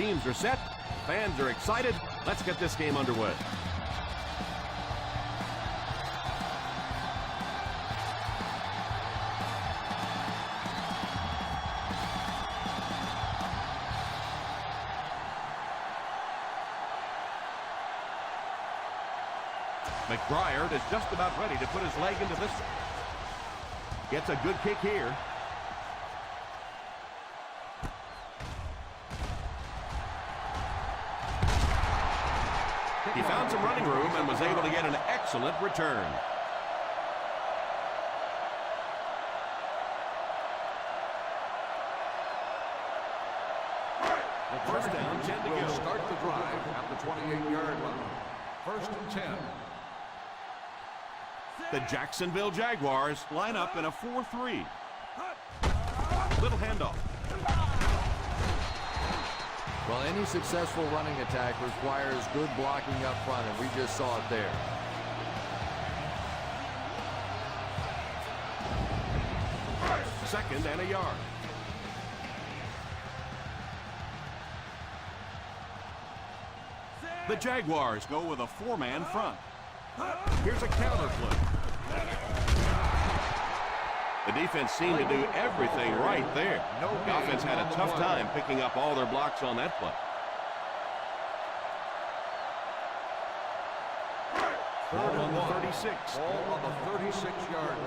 teams are set. Fans are excited. Let's get this game underway. McBriar is just about ready to put his leg into this. Gets a good kick here. He found some running room and was able to get an excellent return. The first down, 10 to go. Start the drive at the 28-yard line. First and 10. The Jacksonville Jaguars line up in a 4-3. Little handoff. Well, any successful running attack requires good blocking up front, and we just saw it there. Second and a yard. The Jaguars go with a four-man front. Here's a counter play. The defense seemed to do everything right there. The offense had a tough time picking up all their blocks on that play. Third Ball on the 1. 36. Ball on the 36-yard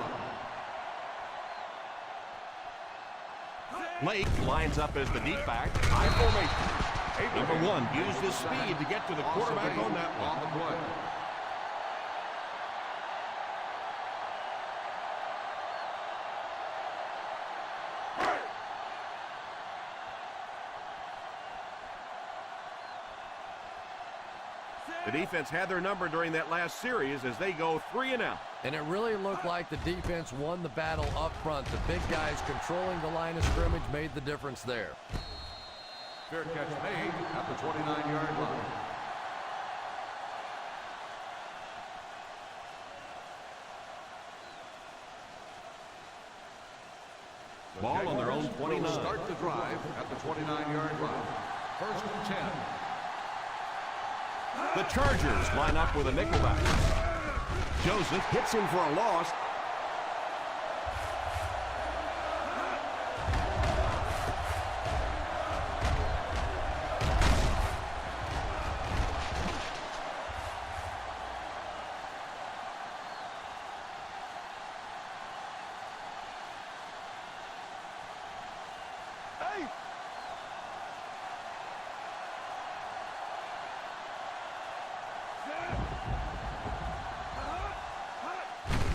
line. Lake lines up as the deep back. High formation. Number 1 used his speed to get to the quarterback on that one. On the play. The defense had their number during that last series as they go 3 and out. And it really looked like the defense won the battle up front. The big guys controlling the line of scrimmage made the difference there. Fair catch made at the 29-yard line. Ball on their own 29. Start the drive at the 29-yard line. First and 10. The Chargers line up with a nickelback. Joseph hits him for a loss.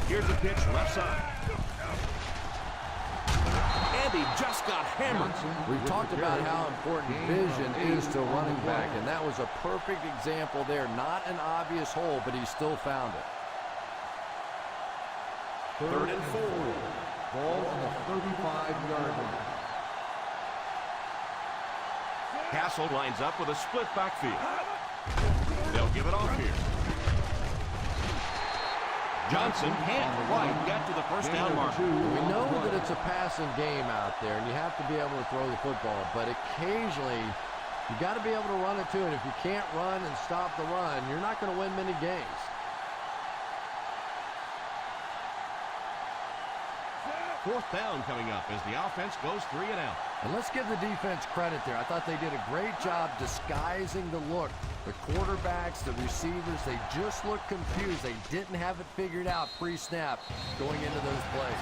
Here's a pitch left side. And he just got hammered. We've talked about how important vision is to a running back, and that was a perfect example there. Not an obvious hole, but he still found it. Third and 4. Ball on the 35-yard line. Castle lines up with a split backfield. They'll give it off here. Johnson can't quite get to the first down marker. We know that it's a passing game out there, and you have to be able to throw the football, but occasionally you got to be able to run it too, and if you can't run and stop the run, you're not going to win many games. Fourth down coming up as the offense goes 3 and out. And let's give the defense credit there. I thought they did a great job disguising the look. The quarterbacks, the receivers, they just looked confused. They didn't have it figured out pre-snap going into those plays.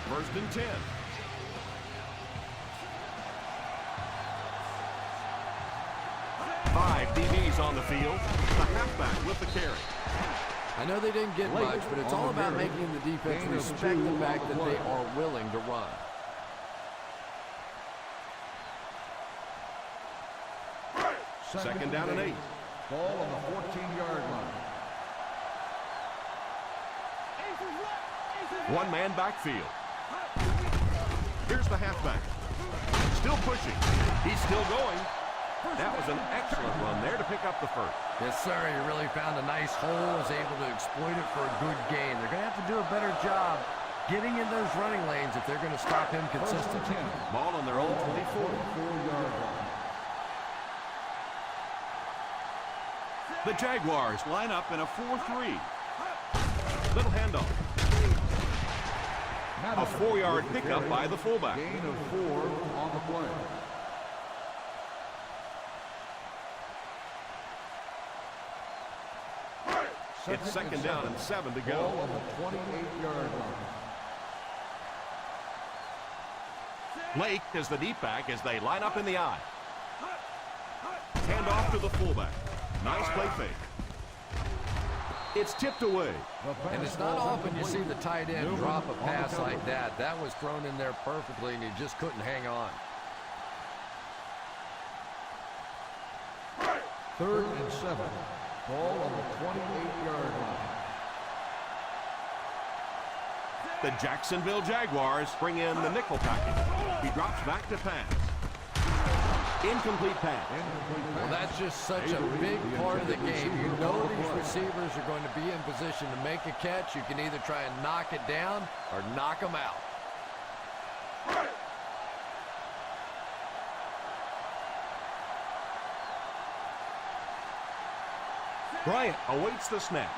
First and 10. Five DBs on the field. The halfback with the carry. I know they didn't get much, but it's all about making the defense respect the fact that they are willing to run. Second down and 8. Ball on the 14-yard line. One-man backfield. Here's the halfback. Still pushing. He's still going. That was an excellent run there to pick up the first. Yes, sir. He really found a nice hole, was able to exploit it for a good gain. They're going to have to do a better job getting in those running lanes if they're going to stop him consistently. Ball on their own 24. The Jaguars line up in a 4-3. Little handoff. A 4-yard pickup by the fullback. Gain of 4 on the play. It's second down and 7 to go. Ball on the 28-yard line. Lake is the deep back as they line up in the I. Hand off to the fullback. Nice play fake. It's tipped away. And it's not often you see the tight end drop a pass like that. That was thrown in there perfectly, and he just couldn't hang on. 3rd and 7. Ball on the 28-yard line. The Jacksonville Jaguars bring in the nickel package. He drops back to pass. Incomplete pass. Well, that's just such a big part of the game. You know these receivers are going to be in position to make a catch. You can either try and knock it down or knock them out. Bryant awaits the snap.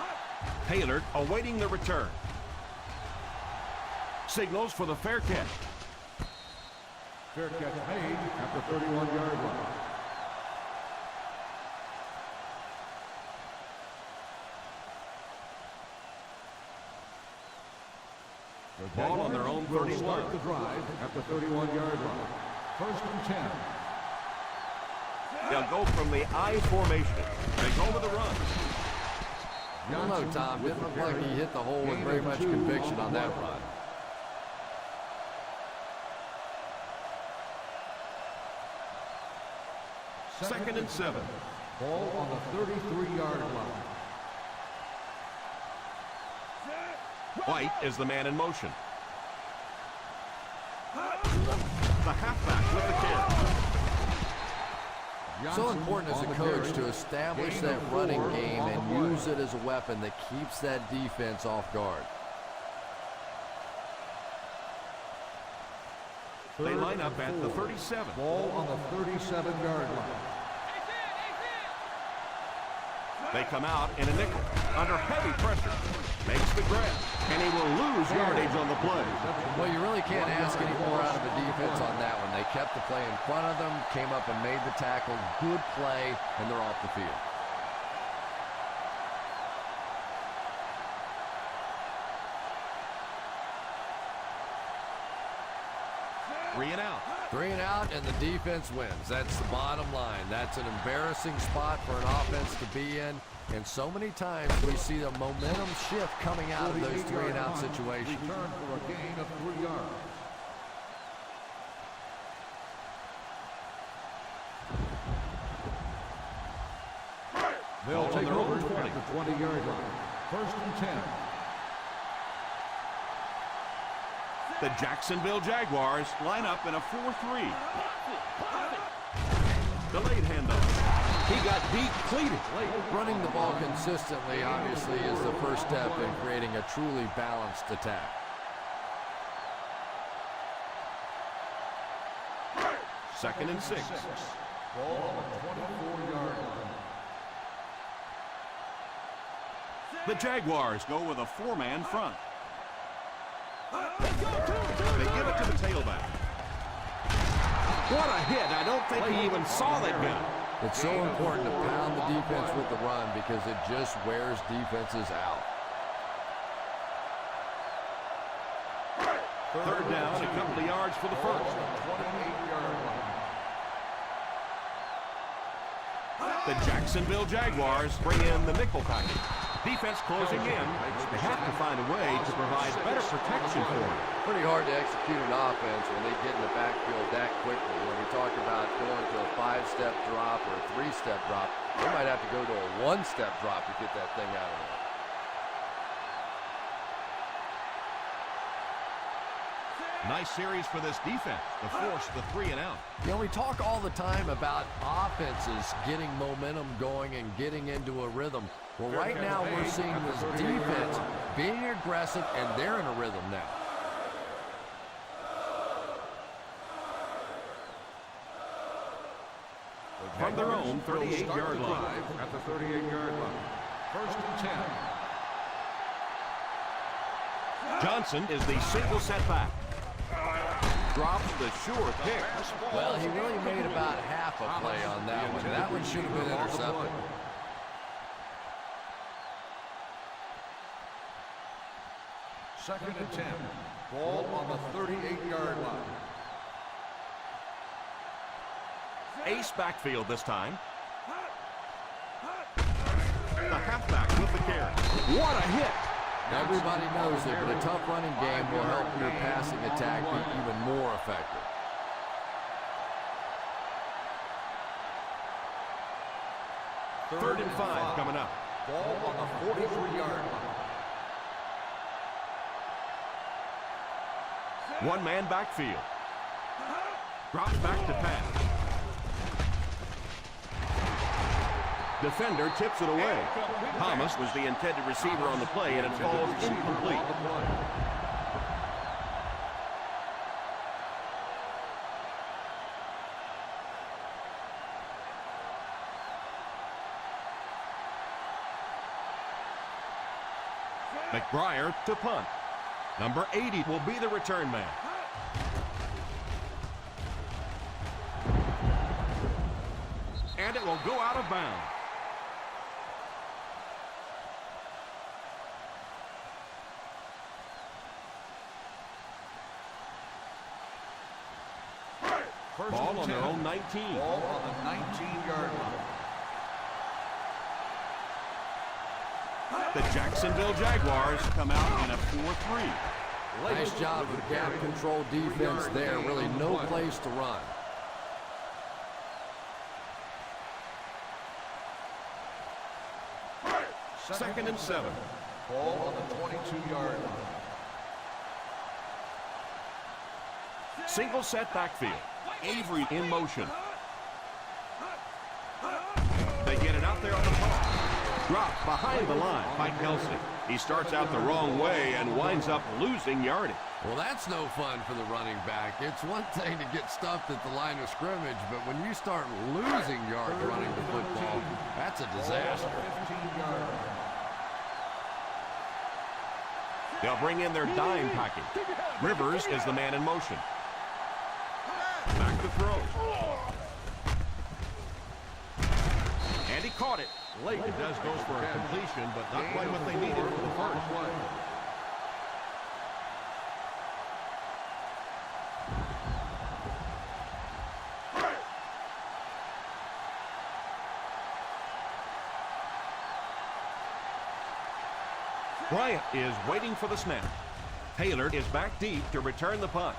Taylor awaiting the return. Signals for the fair catch. Fair catch made at the 31-yard line. Ball on their own 31. Start the drive at the 31-yard line. 1st and 10. They'll go from the I formation. They go with the run. I don't know, Tom. Didn't look like he hit the hole with very much conviction on that run. Second and 7. Ball on the 33-yard line. White is the man in motion. The halfback with the catch. So important as a coach to establish that running game and use it as a weapon that keeps that defense off guard. They line up at the 37. Ball on the 37-yard line. They come out in a nickel under heavy pressure. Makes the grab, and he will lose yardage on the play. Well, you really can't ask any more out of the defense on that one. They kept the play in front of them, came up and made the tackle. Good play, and they're off the field. Three and out. 3 and out, and the defense wins. That's the bottom line. That's an embarrassing spot for an offense to be in. And so many times we see the momentum shift coming out of those 3 and out situations. Return for a gain of 3 yards. They'll take over at the 20-yard line. 1st and 10. The Jacksonville Jaguars line up in a 4-3. Delayed handoff. He got depleted late. Running the ball consistently, obviously, is the first step in creating a truly balanced attack. Second and 6. Ball on the 24-yard line. The Jaguars go with a 4-man front. They give it to the tailback. What a hit. I don't think he even saw that guy. It's so important to pound the defense with the run because it just wears defenses out. 3rd down, a couple of yards for the first. 28-yard line. The Jacksonville Jaguars bring in the nickel package. Defense closing in. They have to find a way to provide better protection for him. Pretty hard to execute an offense when they get in the backfield that quickly. When we talk about going to a 5-step drop or a 3-step drop, they might have to go to a 1-step drop to get that thing out of there. Nice series for this defense to force the 3 and out. You know, we talk all the time about offenses getting momentum going and getting into a rhythm. Well, right now we're seeing this defense being aggressive, and they're in a rhythm now. From their own 38-yard line. At the 38-yard line. 1st and 10. Johnson is the single setback. Drops the sure pick. Well, he really made about half a play on that one. That one should have been intercepted. Second and 10. Ball on the 38-yard line. Ace backfield this time. The halfback with the carry. What a hit! Everybody knows that, but a tough running game will help your passing attack be even more effective. Third and 5 coming up. Ball on the 43-yard line. One-man backfield. Drops back to pass. Defender tips it away. Thomas was the intended receiver on the play, and it falls incomplete. McBriar to punt. Number 80 will be the return man. And it will go out of bounds. Ball on their own 19. Ball on the 19-yard line. The Jacksonville Jaguars come out in a 4-3. Nice job of gap control defense there. Really no place to run. Second and 7. Ball on the 22-yard line. Single set backfield. Avery in motion. They get it out there on the ball. Dropped behind the line by Kelsey. He starts out the wrong way and winds up losing yardage. Well, that's no fun for the running back. It's one thing to get stuffed at the line of scrimmage, but when you start losing yards running the football, that's a disaster. 15-yard line. They'll bring in their dime package. Rivers is the man in motion. Back to throw. And he caught it. Late. It does go for a completion, but not quite what they needed for the first. Bryant is waiting for the snap. Taylor is back deep to return the punt.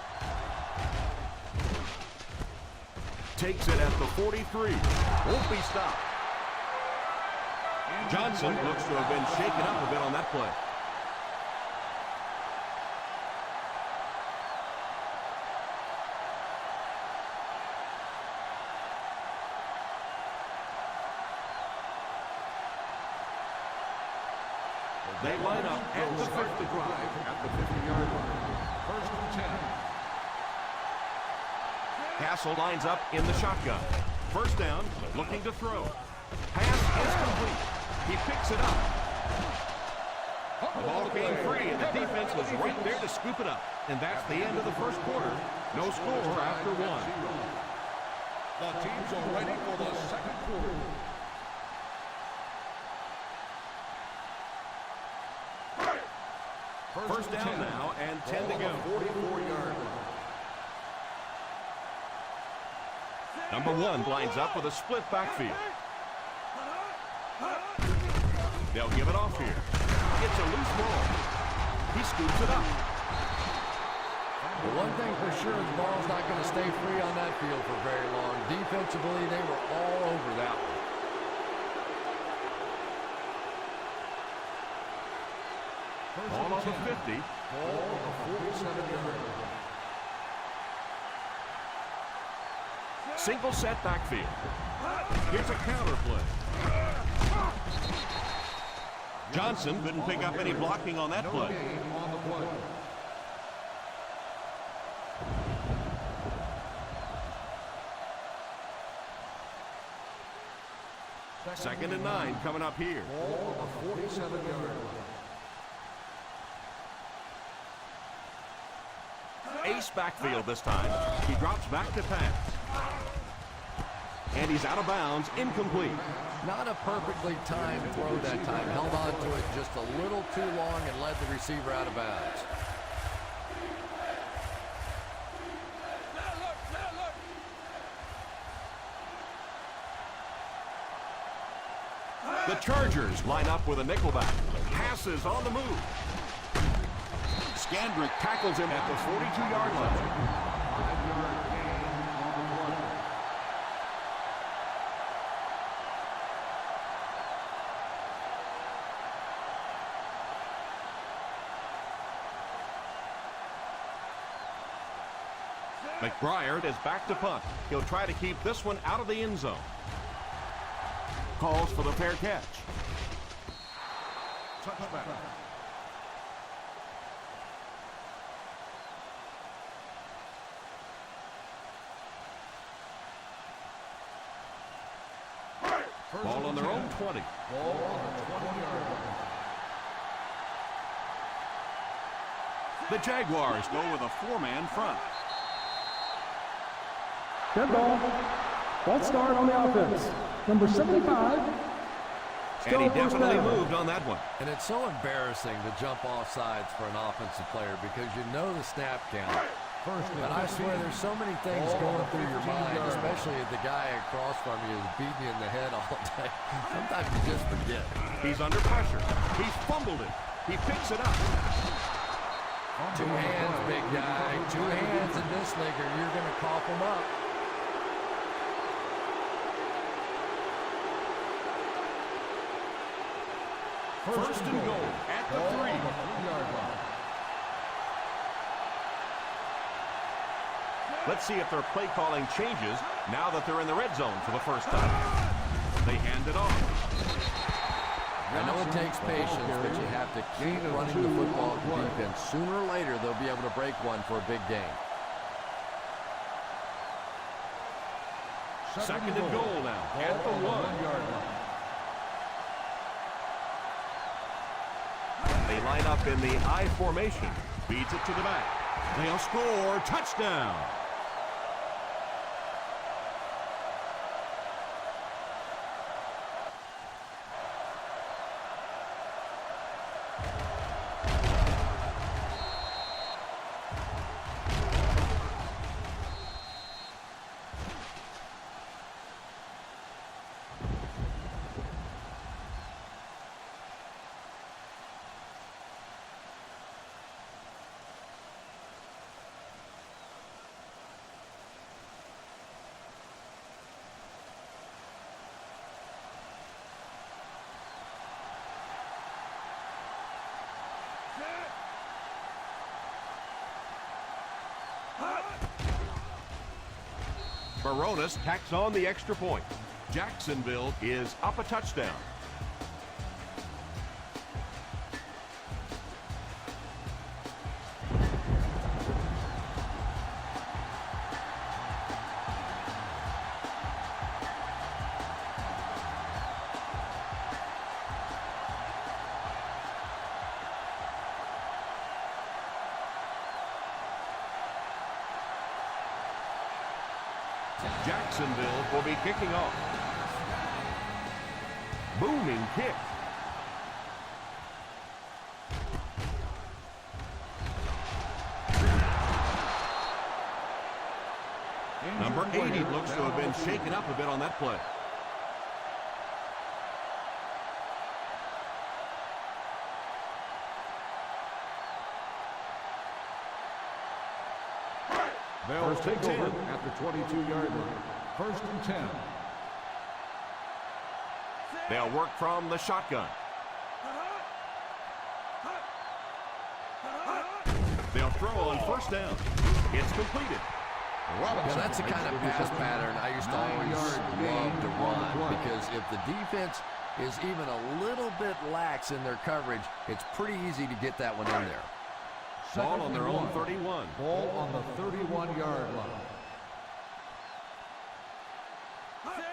Takes it at the 43. Won't be stopped. Johnson looks to have been shaken up a bit on that play. They line up at the 50 drive at the 50-yard line. 1st and 10. Castle lines up in the shotgun. First down, looking to throw. Pass is complete. He picks it up. The ball came free, and the defense was right there to scoop it up. And that's the end of the first quarter. No score after one. The teams are ready for the second quarter. First down now, and 10 to go. 44-yard line. Number 1 lines up with a split backfield. They'll give it off here. It's a loose ball. He scoops it up. But one thing for sure, the ball's not going to stay free on that field for very long. Defensively, they were all over that one. Ball on the 50. Ball on the 47-yard line. single set backfield. Here's a counter play. Johnson couldn't pick up any blocking on that play. On the play. Second and 9 coming up here. Ball on the 47-yard line. Ace backfield this time. He drops back to pass. And he's out of bounds, incomplete. Not a perfectly timed throw that time. Held on to it just a little too long and led the receiver out of bounds. The Chargers line up with a nickelback. Passes on the move. Scandrick tackles him at the 42-yard line. 5-yard gain on the play. McBriar is back to punt. He'll try to keep this one out of the end zone. Calls for the fair catch. Touchback. Ball on their own 20. Ball on the 20-yard line. The Jaguars go with a 4-man front. Dead ball. False start on the offense. Number 75. And he definitely moved on that one. And it's so embarrassing to jump off sides for an offensive player because you know the snap count. And I swear there's so many things going through your mind, especially if the guy across from you is beating you in the head all day. Sometimes you just forget. He's under pressure. He's fumbled it. He picks it up. Two hands, big guy. Two hands in this league or you're going to cough him up. First and goal at the 3-yard line. Let's see if their play calling changes now that they're in the red zone for the first time. They hand it off. I know it takes patience, but you have to keep running the football defense. Sooner or later, they'll be able to break one for a big game. Second and goal now at the 1-yard line. They line up in the I formation. Feeds it to the back. They'll score. Touchdown. Baronis tacks on the extra point. Jacksonville is up a touchdown. Jacksonville will be kicking off. Booming kick. Number 80 looks to have been shaken up a bit on that play. They'll take over at the 22-yard line. First and 10. They'll work from the shotgun. They'll throw on first down. It's completed. Yeah, that's the kind of pass pattern I used to always love to run, because if the defense is even a little bit lax in their coverage, it's pretty easy to get that one in there. Ball on their own 31. Ball on the 31-yard line.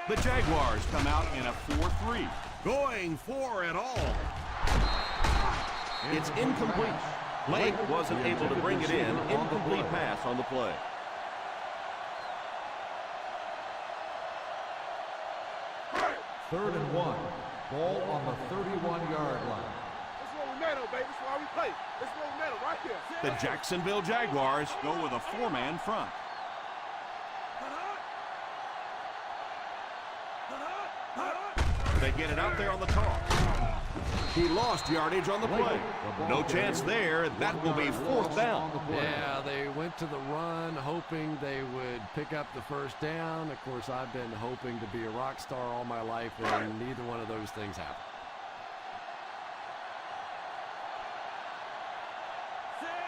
The Jaguars come out in a 4-3. Going for it all. It's incomplete. Lake wasn't able to bring it in. Incomplete pass on the play. Third and 1. Ball on the 31-yard line. This is what we made of, baby. This is why we play. This is what we made of right here. The Jacksonville Jaguars go with a 4-man front. They get it out there on the toss. He lost yardage on the play. No chance there. That will be 4th down. Yeah, they went to the run hoping they would pick up the first down. Of course, I've been hoping to be a rock star all my life, and neither one of those things happened.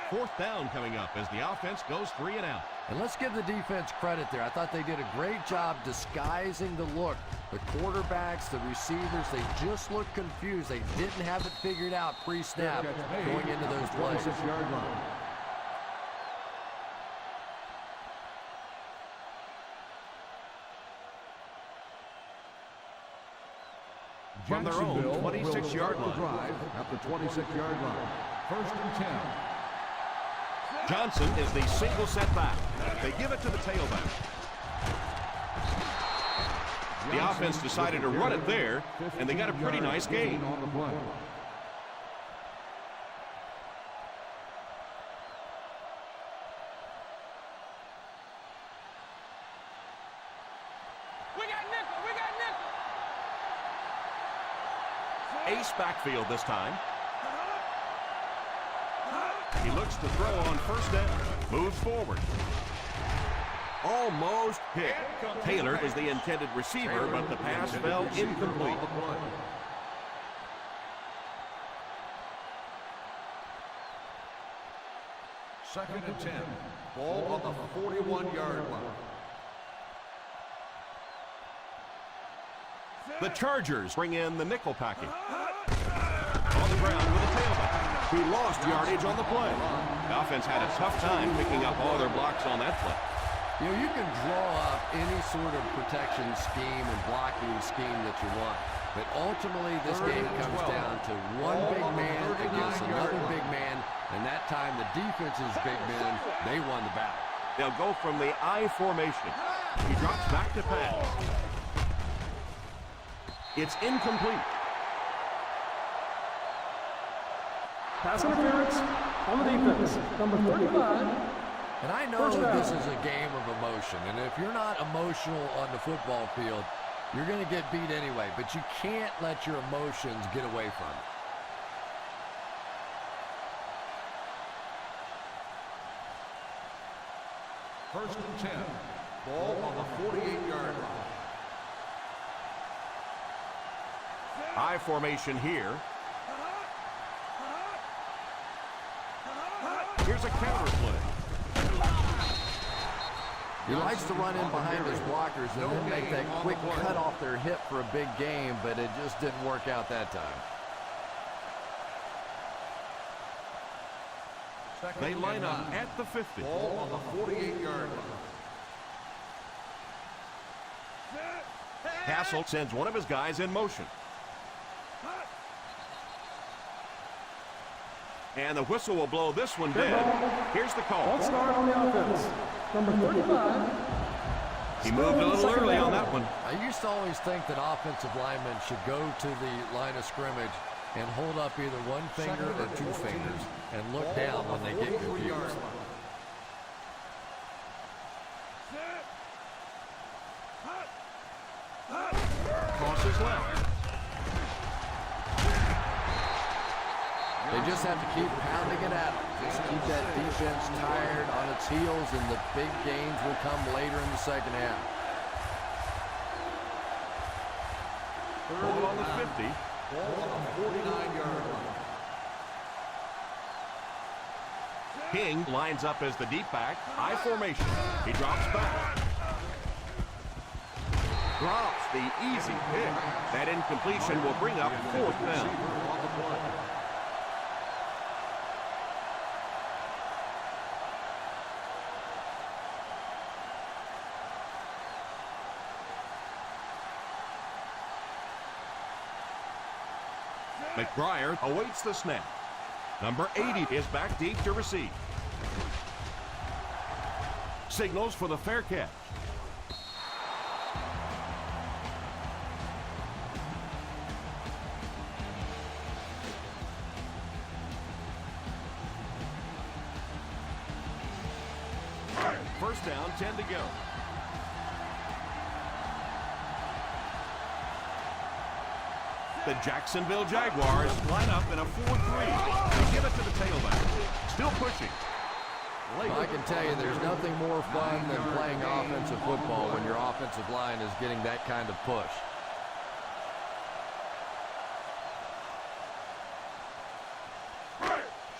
Fourth down coming up as the offense goes 3 and out. And let's give the defense credit there. I thought they did a great job disguising the look. The quarterbacks, the receivers, they just looked confused. They didn't have it figured out pre-snap going into those plays. 26-yard line. From their own 26-yard line. Drive at the 26-yard line. First and 10. Johnson is the single setback. They give it to the tailback. The offense decided to run it there, and they got a pretty nice gain. On the play. Ace backfield this time. He looks to throw on first down. Moves forward. Almost hit. Taylor was the intended receiver, but the pass fell incomplete. Second and 10. Ball on the 41-yard line. The Chargers bring in the nickel package. On the ground with a tailback. He lost yardage on the play. The offense had a tough time picking up all their blocks on that play. You know, you can draw up any sort of protection scheme and blocking scheme that you want. But ultimately, this game comes down to one big man against another big man. And that time, the defense's big men, they won the battle. They'll go from the I formation. He drops back to pass. It's incomplete. Pass interference on the defense. Number 35. And I know this is a game of emotion. And if you're not emotional on the football field, you're going to get beat anyway. But you can't let your emotions get away from you. First and 10. Ball on the 48-yard line. I formation here. Here's a counter play. He likes to run in behind his blockers and then make that quick cut off their hip for a big game, but it just didn't work out that time. They line up at the 50. Ball on the 48-yard line. Castle sends one of his guys in motion. And the whistle will blow this one dead. Here's the call. Let's start on the offense. Number 35. He moved a little early on that one. I used to always think that offensive linemen should go to the line of scrimmage and hold up either one finger or two fingers and look down when they get confused. Crosses left. They just have to keep pounding it out. Just keep that defense tired on its heels, and the big gains will come later in the second half. Ball on the 50. Ball on the 49-yard line. King lines up as the deep back. High formation. He drops back. Drops the easy pick. That incompletion will bring up 4th down. McBriar awaits the snap. Number 80 is back deep to receive. Signals for the fair catch. First down, 10 to go. The Jacksonville Jaguars line up in a 4-3. They give it to the tailback. Still pushing. Well, I can tell you there's nothing more fun than playing offensive football when your offensive line is getting that kind of push.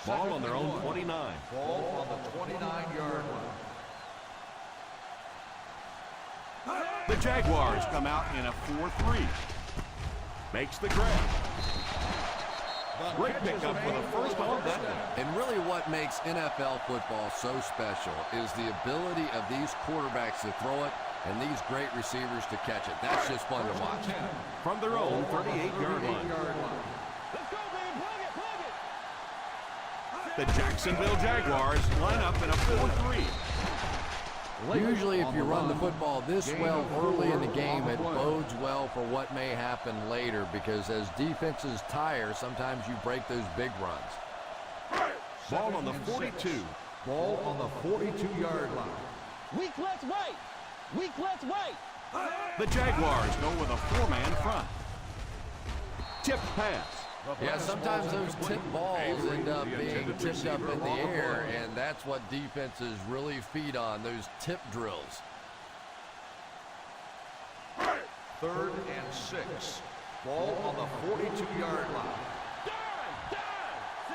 Ball on their own 29. Ball on the 29-yard line. The Jaguars come out in a 4-3. Makes the grab. Great pickup for the first on that one. And really what makes NFL football so special is the ability of these quarterbacks to throw it and these great receivers to catch it. That's just fun to watch. From their own 38-yard line. The Jacksonville Jaguars line up in a 4-3. Usually if you run the football this well early in the game, it bodes well for what may happen later, because as defenses tire, sometimes you break those big runs. Ball on the 42. Ball on the 42-yard line. Weak left right. Weak left right. The Jaguars go with a 4-man front. Tip pass. Yeah, sometimes those tip balls end up being tipped up in the air, and that's what defenses really feed on, those tip drills. 3rd and 6. Ball on the 42-yard line.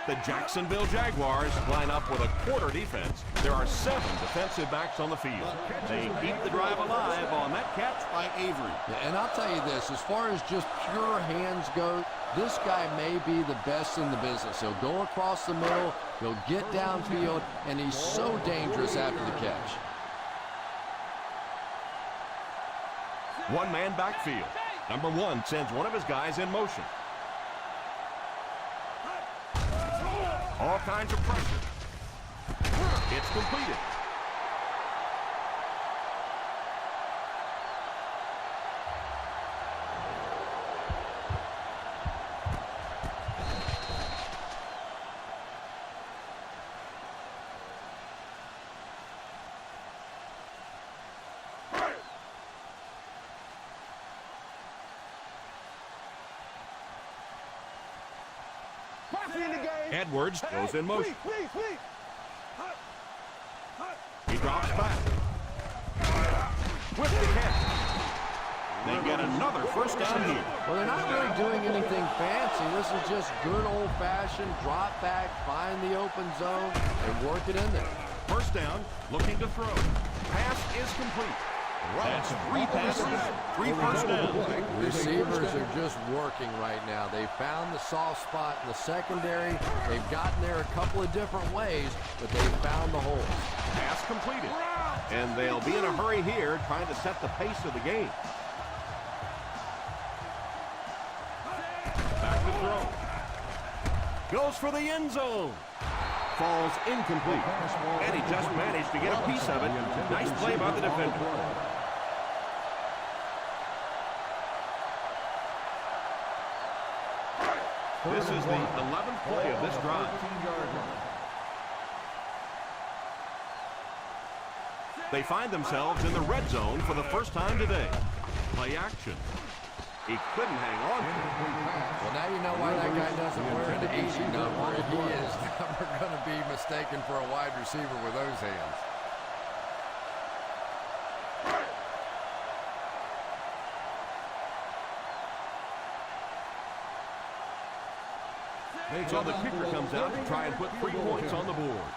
The Jacksonville Jaguars line up with a quarter defense. There are 7 defensive backs on the field. They keep the drive alive on that catch by Avery. Yeah, and I'll tell you this, as far as just pure hands go, this guy may be the best in the business. He'll go across the middle, he'll get downfield, and he's so dangerous after the catch. 1-man backfield. Number 1 sends one of his guys in motion. All kinds of pressure. It's completed. Edwards goes in motion. He drops back. With the catch. They get another first down here. Well, they're not really doing anything fancy. This is just good old-fashioned drop back, find the open zone, and work it in there. First down, looking to throw. Pass is complete. That's 3 passes, 3 first downs. Receivers are just working right now. They found the soft spot in the secondary. They've gotten there a couple of different ways, but they've found the holes. Pass completed. And they'll be in a hurry here, trying to set the pace of the game. Back to throw. Goes for the end zone. Falls incomplete. And he just managed to get a piece of it. Nice play by the defender. This is the 11th play of this drive. They find themselves in the red zone for the first time today. Play action. He couldn't hang on. Well, now you know why that guy doesn't wear an 80 number. He is never going to be mistaken for a wide receiver with those hands. So the kicker comes out to try and put 3 points on the board.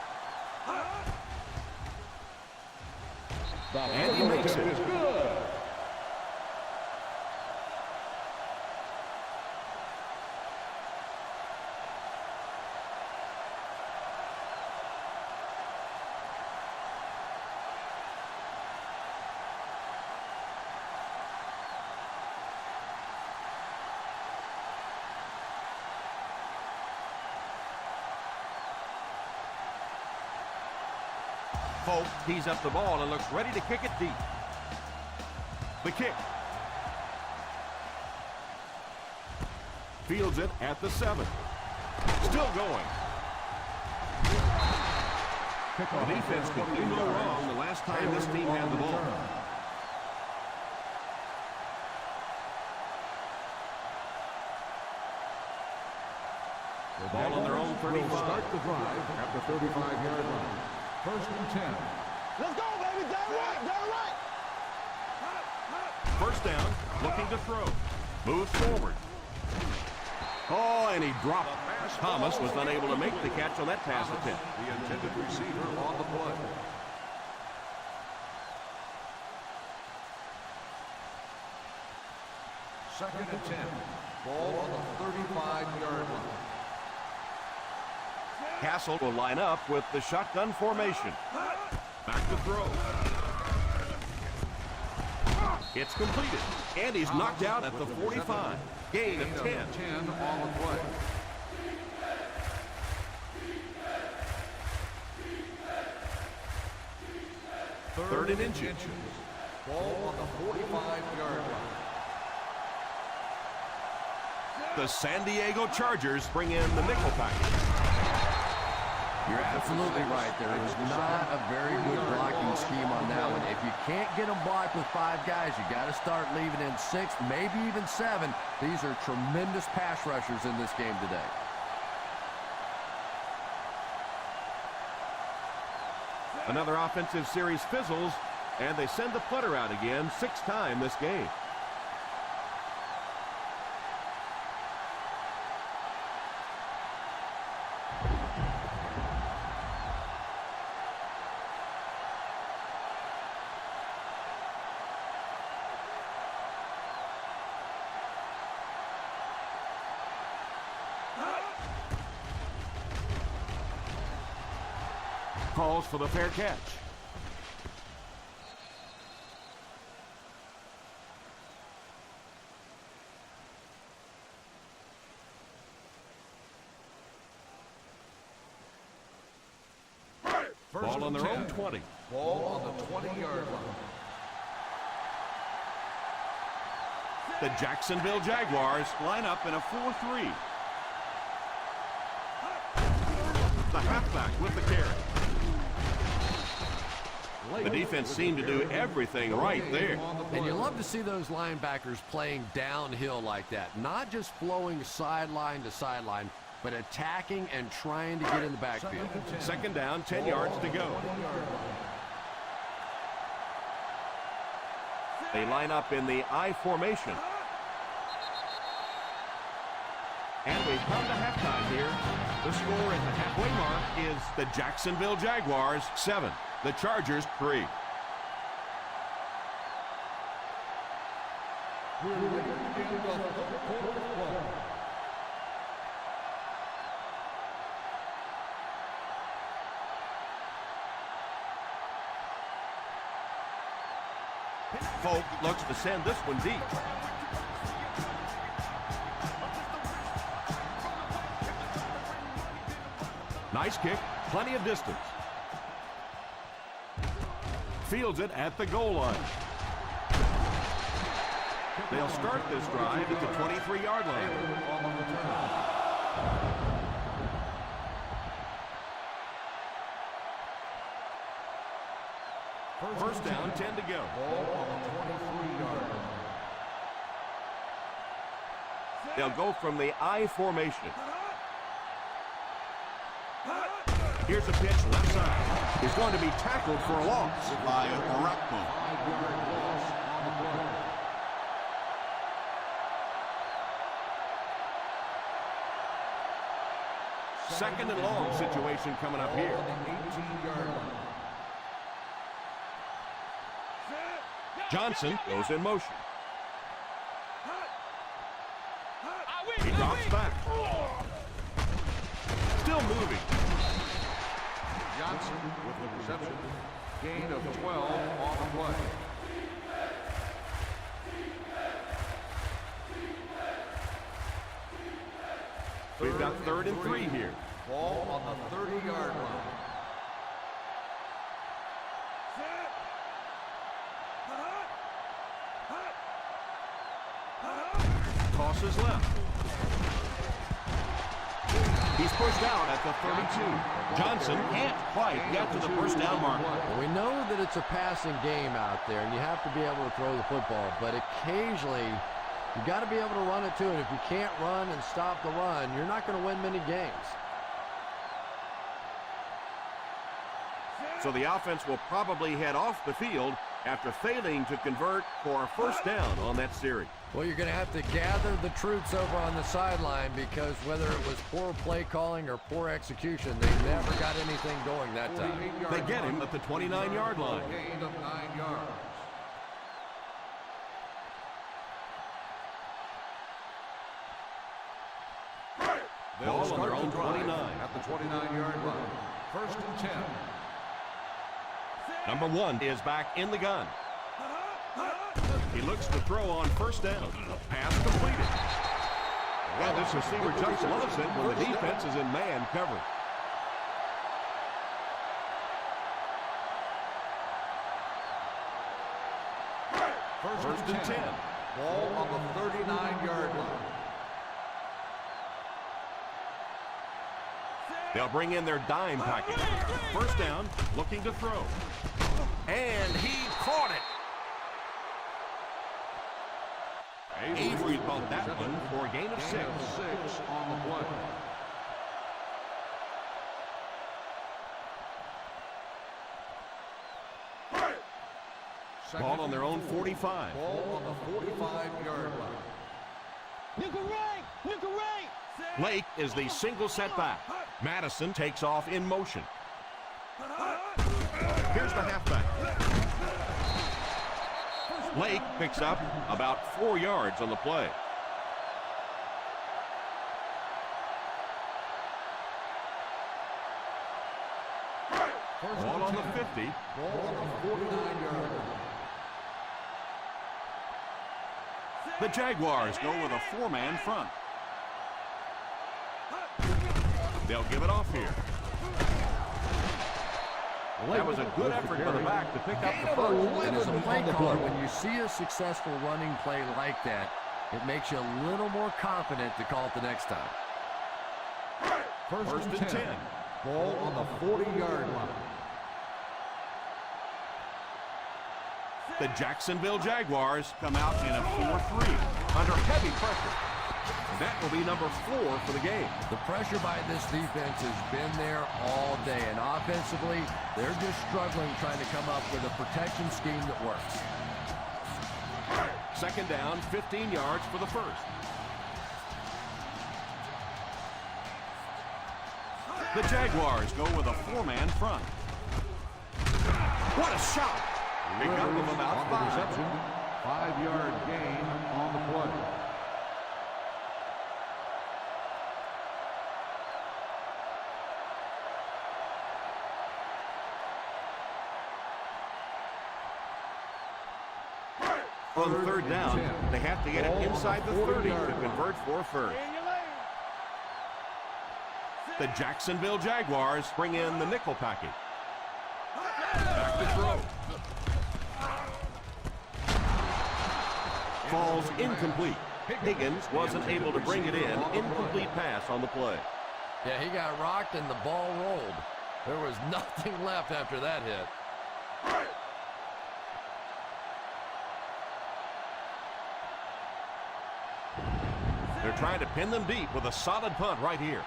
And he makes it. Folk tees up the ball and looks ready to kick it deep. The kick. Fields it at the 7. Still going. The defense could do no wrong the last time this team had the ball. The ball on their own 35. Start the drive at the 35-yard line. First and 10. Let's go, baby. Down right. First down, looking to throw. Moves forward. Oh, and he dropped. Thomas was unable to make the catch on that pass attempt. The intended receiver on the play. Second and 10. Ball on the 35-yard line. Castle will line up with the shotgun formation. Back to throw. It's completed. And he's knocked out at the 45. Gain of 10. 10 on the play. Third and inches. Ball on the 45-yard line. The San Diego Chargers bring in the nickel package. You're absolutely right. There is not a very good blocking scheme on that one. If you can't get them blocked with 5 guys, you got to start leaving in 6, maybe even 7. These are tremendous pass rushers in this game today. Another offensive series fizzles, and they send the putter out again, 6th time this game. Calls for the fair catch. Ball on their own 20. Ball on the 20-yard line. The Jacksonville Jaguars line up in a 4-3. The halfback with the carry. The defense seemed to do everything right there. And you love to see those linebackers playing downhill like that. Not just flowing sideline to sideline, but attacking and trying to get in the backfield. Second down, 10 yards to go. They line up in the I formation. And we've come to halftime here. The score at the halfway mark is the Jacksonville Jaguars 7, the Chargers 3. Folk looks to send this one deep. Nice kick, plenty of distance. Fields it at the goal line. They'll start this drive at the 23-yard line. First down, 10 to go. They'll go from the I formation. Here's a pitch left side. He's going to be tackled for a loss by Orakpo. Second and long situation coming up here. On the 18-yard line. Johnson goes in motion. He drops back. Still moving. Johnson with the reception. Gain of 12 on the play. We've got 3rd and 3 here. Ball on the 30-yard line. Tosses left. He's pushed out at the 32. Johnson can't quite get to the first down mark. Well, we know that it's a passing game out there, and you have to be able to throw the football, but occasionally you got to be able to run it too, and if you can't run and stop the run, you're not going to win many games. So the offense will probably head off the field after failing to convert for a first down on that series. Well, you're going to have to gather the troops over on the sideline because whether it was poor play calling or poor execution, they never got anything going that time. They get him at the 29-yard line. Gain of 9 yards. Ball on their own 29. At the 29-yard line. 1st and 10. Number 1 is back in the gun. He looks to throw on first down. Pass completed. And this receiver just loves it when the defense is in man coverage. First and 10. Ball on the 39-yard line. They'll bring in their dime package. First down, looking to throw. And he caught it. Avery caught that one for a gain of 6. Gain of 6 on the play. Ball on their own 45. Ball on the 45-yard line. Nickel right! Nickel right! Lake is the single setback. Madison takes off in motion. Here's the halfback. Lake picks up about 4 yards on the play. Ball on the 50. Ball on the 49-yard line. The Jaguars go with a 4-man front. They'll give it off here. That was a good effort by the back to pick up the first. And as a play caller, when you see a successful running play like that, it makes you a little more confident to call it the next time. First and 10. Ball on the 40-yard line. The Jacksonville Jaguars come out in a 4-3 under heavy pressure. That will be number 4 for the game. The pressure by this defense has been there all day, and offensively, they're just struggling trying to come up with a protection scheme that works. Second down, 15 yards for the first. The Jaguars go with a 4-man front. What a shot! Pick up of about 5. Reception. 5-yard gain on the play. On third down, they have to get it inside the 30 to convert for a first. The Jacksonville Jaguars bring in the nickel package. Back to throw. Falls incomplete. Higgins wasn't able to bring it in. Incomplete pass on the play. Yeah, he got rocked and the ball rolled. There was nothing left after that hit. They're trying to pin them deep with a solid punt right here.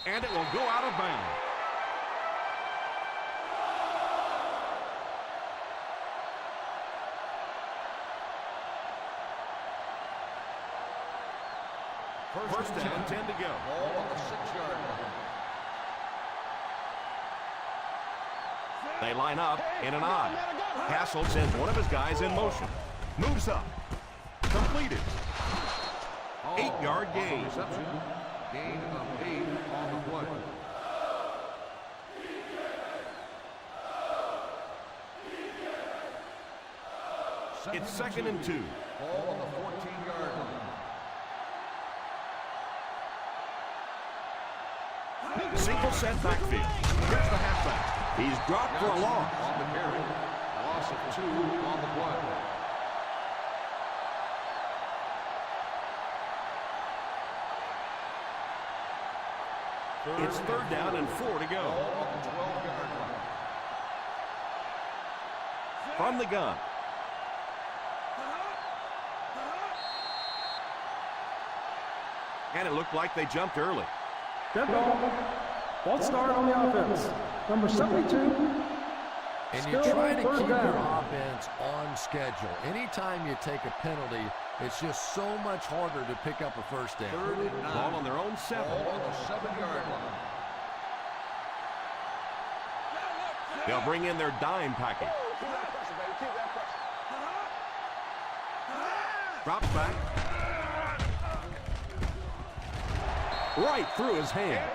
And it will go out of bounds. First down, 10 to go. Ball on the 6-yard line. They line up in an I. Castle sends one of his guys in motion. Moves up. Completed. 8-yard gain. Reception. Gain of 8 on the play. It's 2nd and 2. Ball on the 14-yard line. Single set backfield. Here's the halfback. He's dropped for a loss. On the carry. Loss of 2 on the play. It's 3rd down and 4 to go. Ball on the 12-yard line. From the gun. And it looked like they jumped early. Dead ball. False start on the offense. Number 72. And you Still try to third keep your down. offense on schedule. Anytime you take a penalty, it's just so much harder to pick up a first down. 3rd and 9. Ball on their own 7. Ball on the 7-yard line. They'll bring in their dime package. Drops back. Right through his hand.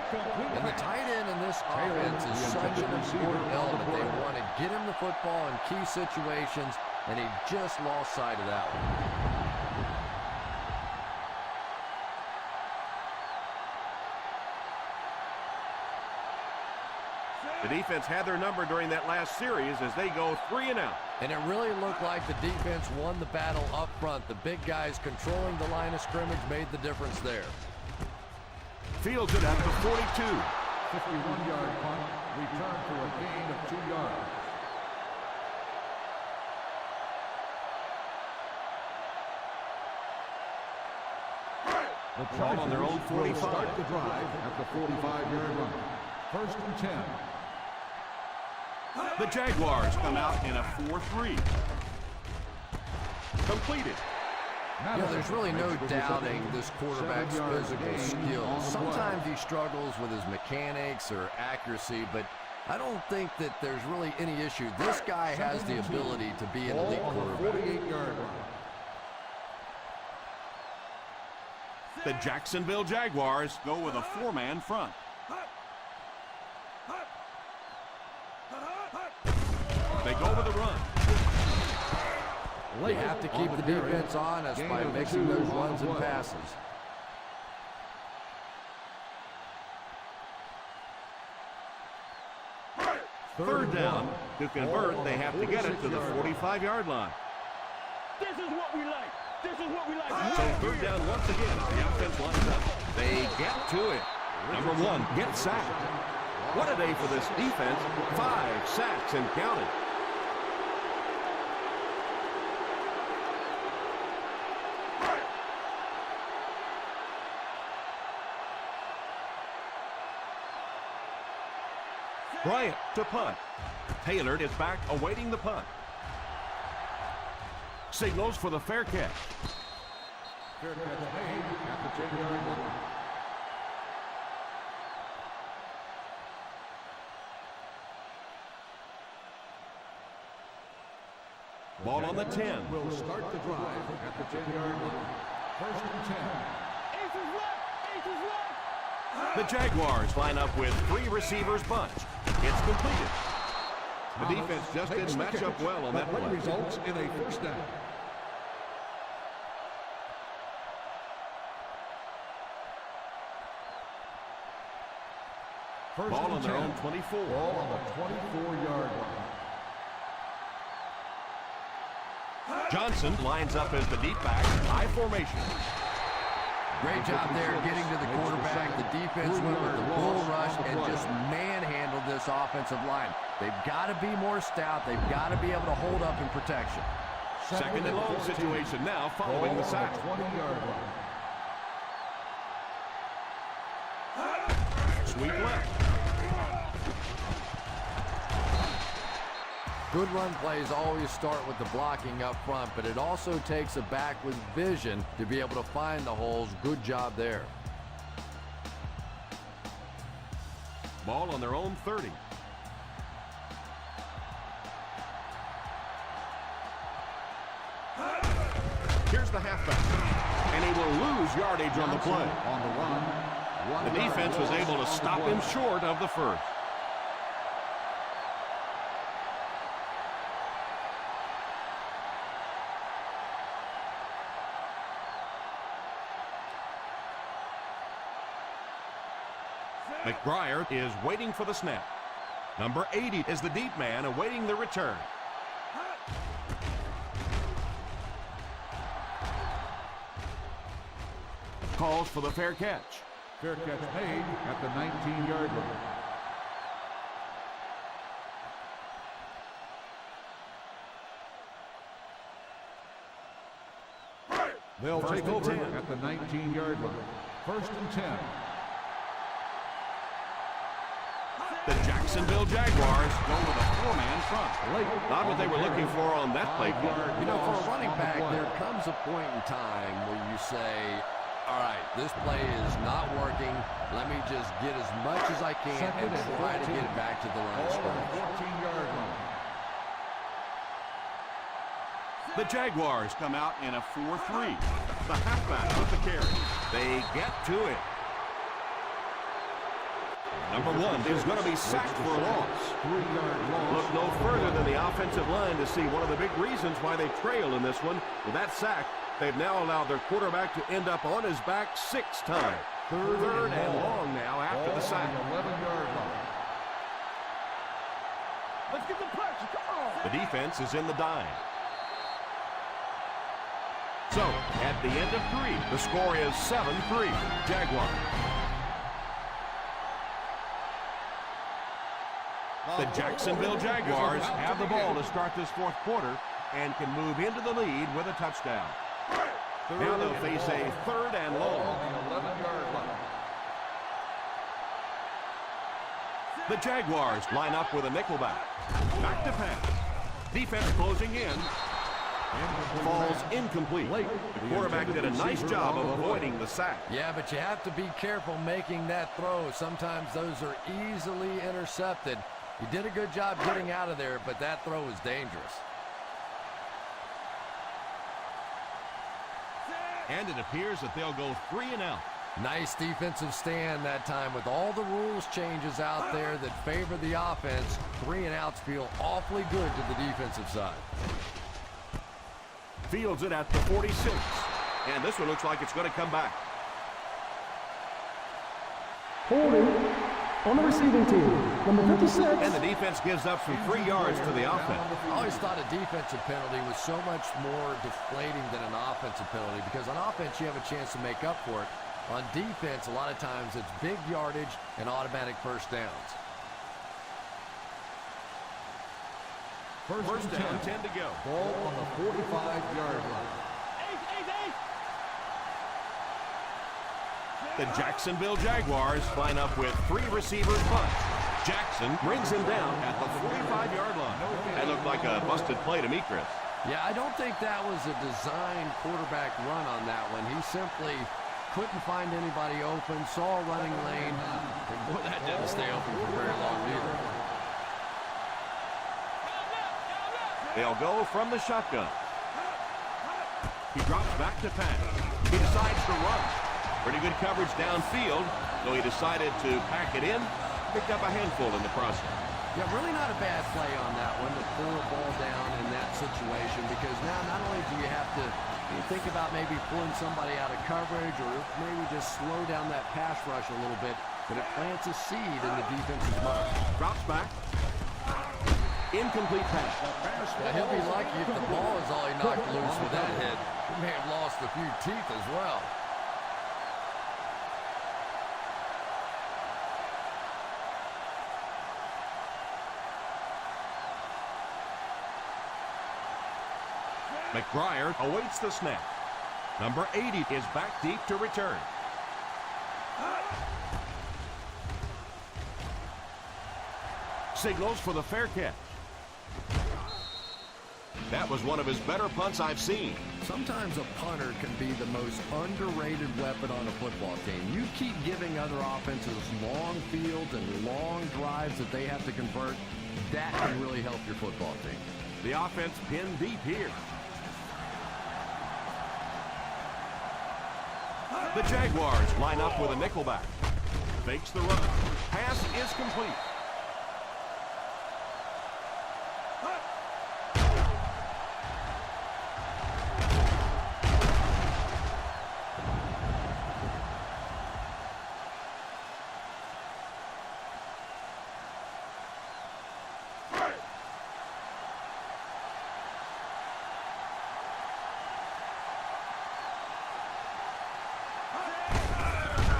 And the tight end in this offense is such an important element. They want to get him the football in key situations, and he just lost sight of that one. The defense had their number during that last series as they go 3 and out. And it really looked like the defense won the battle up front. The big guys controlling the line of scrimmage made the difference there. Fields it at the 42. 51-yard punt. Return for a gain of 2 yards. The Ball on their own 45. Start the drive at the 45-yard line. 1st and 10. The Jaguars come out in a 4-3. Completed. You know, there's really no doubting this quarterback's physical skills. Sometimes he struggles with his mechanics or accuracy, but I don't think that there's really any issue. This guy has the ability to be an elite quarterback. 48-yard line. The Jacksonville Jaguars go with a 4-man front. They go with a run. They have to keep the defense honest by making those runs and passes. Third down. To convert, they have to get it to the 45-yard line. This is what we like. This is what we like. So 3rd down once again as the offense lines up. They get to it. Number 1 gets sacked. What a day for this defense. 5 sacks and counting. Bryant to punt. Taylor is back awaiting the punt. Signals for the fair catch. Fair catch made at the 10-yard line. Ball on the 10. Will start the drive at the 10-yard line. 1st and 10. Aces left. Aces left. The Jaguars line up with 3 receivers bunch. It's completed. The defense just didn't match up well on that play. Results in a 1st down. Ball on their own 24. Ball on the 24-yard line. Johnson lines up as the deep back. High formation. Great job there getting to the quarterback. The defense went with the bull rush and just manhandled this offensive line. They've got to be more stout. They've got to be able to hold up in protection. 2nd and long situation now following the sack. 20-yard line. Sweep left. Good run plays always start with the blocking up front, but it also takes a back with vision to be able to find the holes. Good job there. Ball on their own 30. Here's the halfback, and he will lose yardage on the play. On the run. The defense was able to stop him short of the first. McBriar is waiting for the snap. Number 80 is the deep man awaiting the return. Calls for the fair catch. Fair catch made at the 19-yard line. They'll First take and over 10. at the 19-yard line. First and 10. The Jacksonville Jaguars go with a four-man front. Not what they were looking for on that play call. You know, for a running back, there comes a point in time where you say, all right, this play is not working. Let me just get as much as I can and try to get it back to the line of scrimmage. 14-yard line. The Jaguars come out in a 4-3. The halfback with the carry. They get to it. Number 1 is going to be sacked for a loss. 3-yard loss. Look no further than the offensive line to see one of the big reasons why they trail in this one. With that sack, they've now allowed their quarterback to end up on his back 6 times. Third and long now after the sack. 11-yard line. Let's get the pressure. Come on. The defense is in the dime. So, at the end of 3, the score is 7-3, Jaguars. The Jacksonville Jaguars have the ball to start this fourth quarter and can move into the lead with a touchdown. Now they'll face a third and long. On the 11-yard line. The Jaguars line up with a nickelback. Back to pass. Defense closing in. Falls incomplete. The quarterback did a nice job of avoiding the sack. Yeah, but you have to be careful making that throw. Sometimes those are easily intercepted. He did a good job getting out of there, but that throw was dangerous. And it appears that they'll go 3 and out. Nice defensive stand that time. With all the rules changes out there that favor the offense, 3 and outs feel awfully good to the defensive side. Fields it at the 46. And this one looks like it's going to come back. Holding on the receiving team, number 56. And the defense gives up some 3 yards to the offense. I always thought a defensive penalty was so much more deflating than an offensive penalty, because on offense you have a chance to make up for it. On defense, a lot of times it's big yardage and automatic first downs. First down, 10 to go. Ball on the 45-yard line. The Jacksonville Jaguars line up with 3 receivers bunch. Jackson brings him down at the 45-yard line. That looked like a busted play to me, Chris. Yeah, I don't think that was a designed quarterback run on that one. He simply couldn't find anybody open, saw a running lane, and boy, that didn't stay open for very long either. They'll go from the shotgun. He drops back to pass. He decides to run. Pretty good coverage downfield, so he decided to pack it in, picked up a handful in the process. Yeah, really not a bad play on that one to pull the ball down in that situation, because now not only do you have to think about maybe pulling somebody out of coverage or maybe just slow down that pass rush a little bit, but it plants a seed in the defense's mind. Drops back. Incomplete pass. Now, he'll be lucky if the ball is all he knocked loose with that hit. He may have lost a few teeth as well. McBriar awaits the snap. Number 80 is back deep to return. Signals for the fair catch. That was one of his better punts I've seen. Sometimes a punter can be the most underrated weapon on a football team. You keep giving other offenses long fields and long drives that they have to convert. That can really help your football team. The offense pinned deep here. The Jaguars line up with a nickelback. Fakes the run. Pass is complete.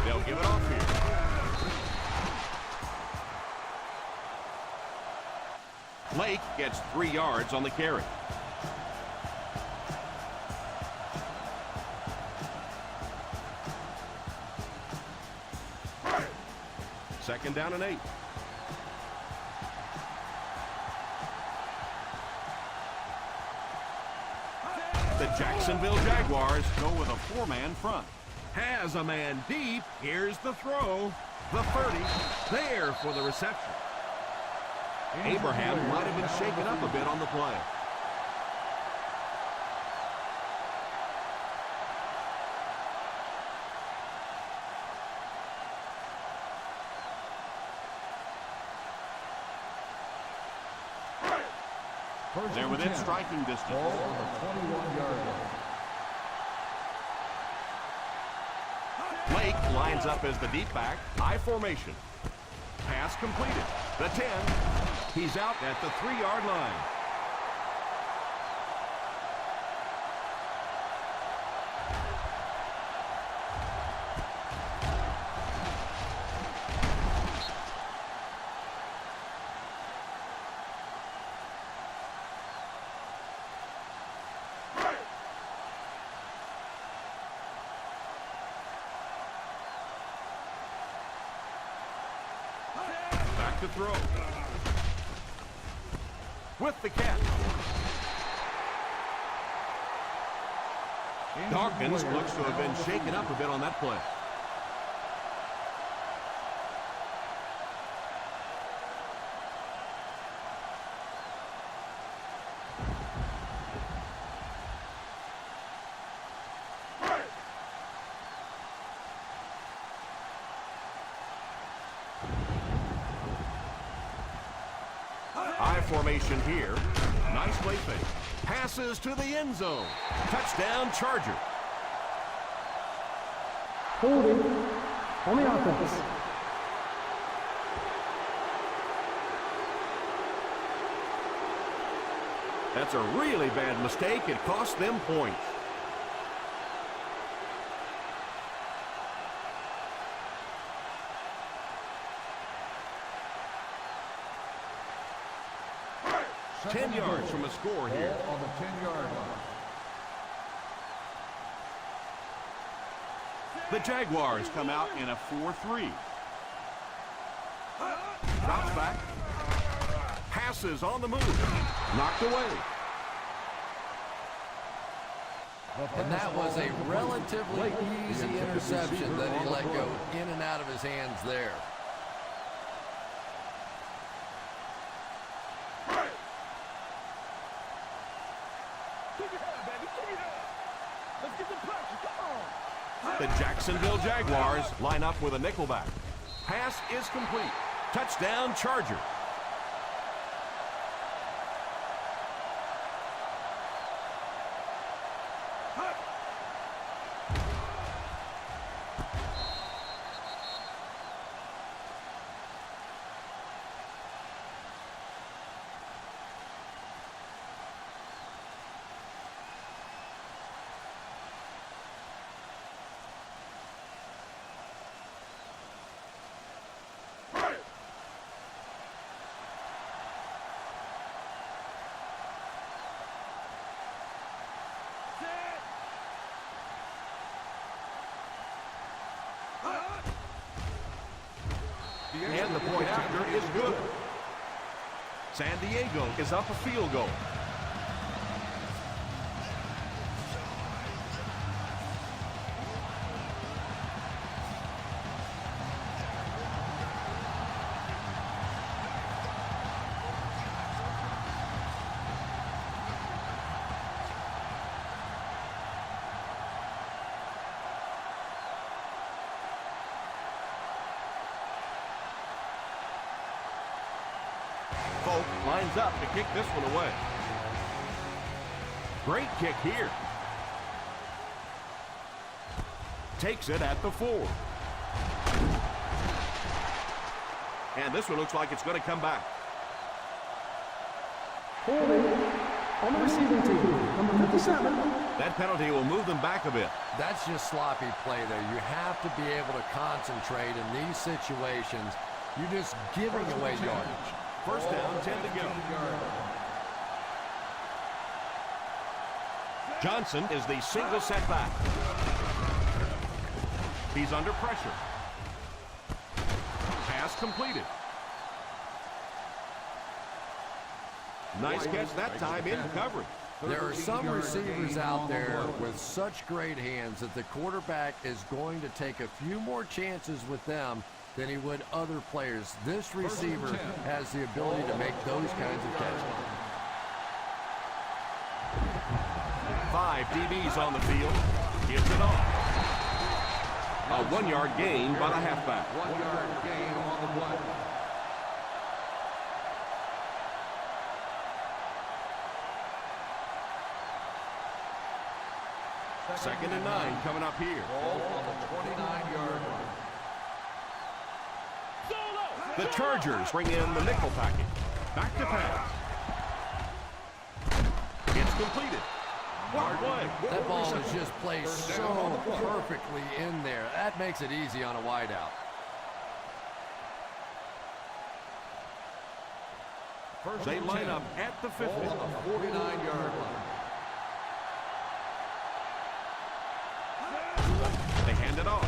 They'll give it off here. Lake gets 3 yards on the carry. Second down and 8. The Jacksonville Jaguars go with a 4-man front. Has a man deep. Here's the throw. The 30. There for the reception. Abraham might have been shaken up a bit on the play. They're within striking distance. Ball on the 21-yard line. Lake lines up as the deep back. High formation. Pass completed. The 10. He's out at the 3-yard line. Back to throw. With the catch. Dawkins looks to have been shaken up a bit on that play. High formation here. Nice play fake. Passes to the end zone. Touchdown, Charger. Holding on the offense. That's a really bad mistake. It cost them points. Ten yards from a score here. Ball on the 10-yard line. The Jaguars come out in a 4-3. Drops back. Passes on the move. Knocked away. And that was a relatively easy interception that he let go in and out of his hands there. The Jacksonville Jaguars line up with a nickelback. Pass is complete. Touchdown, Charger. And the point after is good. San Diego is up a field goal. Polk lines up to kick this one away. Great kick here. Takes it at the 4. And this one looks like it's going to come back. Holding on the receiving team, number 57. That penalty will move them back a bit. That's just sloppy play there. You have to be able to concentrate in these situations. You're just giving away yardage. First down, 10 to go. Johnson is the single setback. He's under pressure. Pass completed. Nice catch that time in coverage. There are some receivers out there with such great hands that the quarterback is going to take a few more chances with them than he would other players. This receiver has the ability to make those kinds of catches. 5 DBs on the field. Gives it off. A 1-yard gain by the halfback. 1-yard gain on the play. Second and 9 coming up here. Ball on the 29-yard line. The Chargers bring in the nickel package. Back to pass. It's completed. What play? That ball is just placed so perfectly in there. That makes it easy on a wideout. They line up at the 50. Ball on the 49-yard line. They hand it off.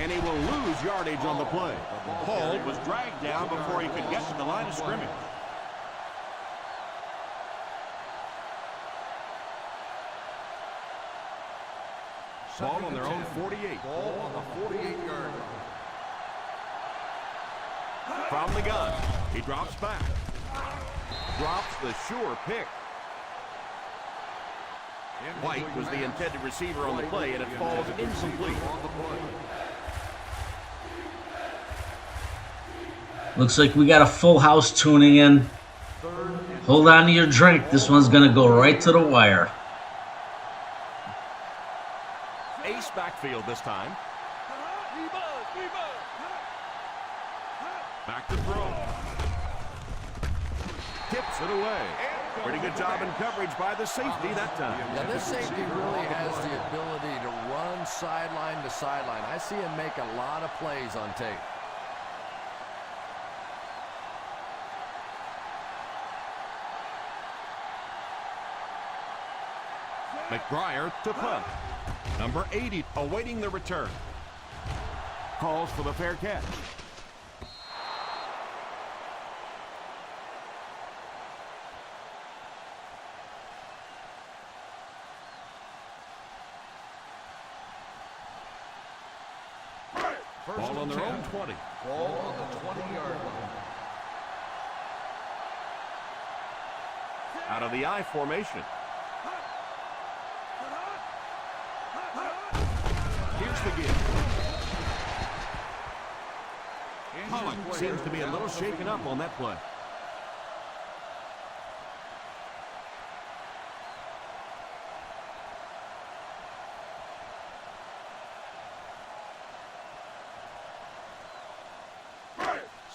And he will lose yardage on the play. Hall was dragged down before he could get to the line of scrimmage. Ball on their own 48. Ball on the 48-yard line. From the gun, he drops back. Drops the sure pick. White was the intended receiver on the play, and it falls incomplete. Looks like we got a full house tuning in. Hold on to your drink. This one's going to go right to the wire. Ace backfield this time. Back to throw. Tips it away. Pretty good job in coverage by the safety that time. Yeah, this safety really has the ability to run sideline to sideline. I see him make a lot of plays on tape. McBriar to punt. Number 80 awaiting the return. Calls for the fair catch. Ball on their own 20. Ball on the 20-yard line. Out of the I formation. Here's the give. Pollock seems to be a little shaken up on that play.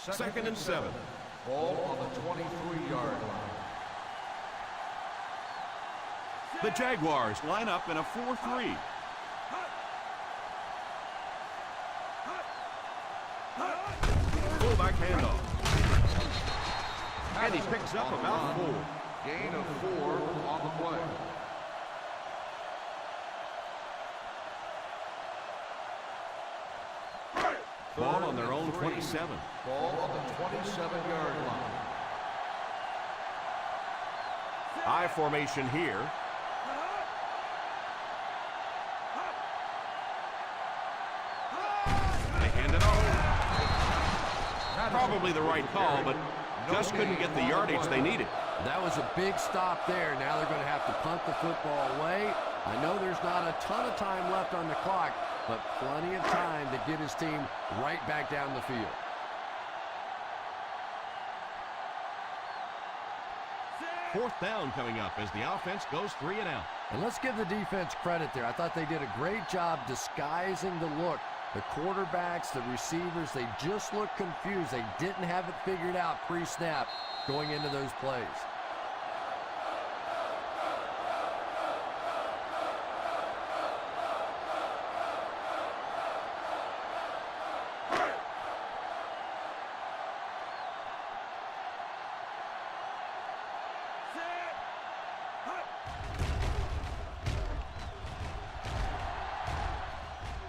Second and 7. Ball on the 23-yard line. The Jaguars line up in a 4-3. Fullback handoff. And he picks up about 4. Gain of 4 on the play. Ball on their own 27. Ball on the 27-yard line. I formation here. They hand it off. Probably the right call, but just couldn't get the yardage they needed. That was a big stop there. Now they're going to have to punt the football away. I know there's not a ton of time left on the clock, but plenty of time to get his team right back down the field. 4th down coming up as the offense goes 3 and out. And let's give the defense credit there. I thought they did a great job disguising the look. The quarterbacks, the receivers, they just looked confused. They didn't have it figured out pre-snap going into those plays.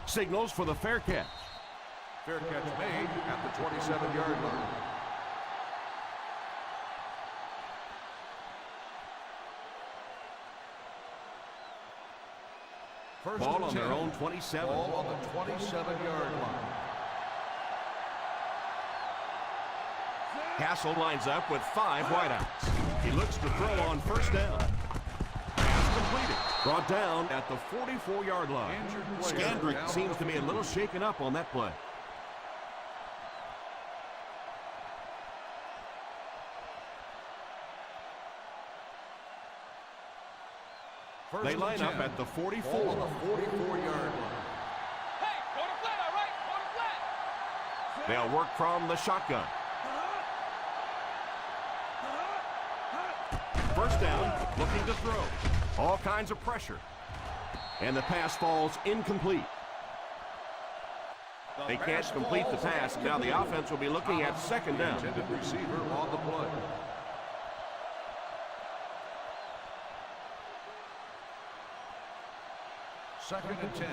Signals for the fair catch. Fair catch made at the 27-yard line. First Ball and on 10. their own 27. Ball on the 27-yard line. Castle lines up with 5 wideouts. He looks to throw on 1st down. Pass completed. Brought down at the 44-yard line. Scandrick seems to be a little shaken up on that play. They line up at the 44. Ball on the 44-yard line. Hey, go to flat, all right? Go to flat. They'll work from the shotgun. 1st down, looking to throw. All kinds of pressure. And the pass falls incomplete. They can't complete the pass. Now the offense will be looking at 2nd down. Intended receiver on the play. Second and 10.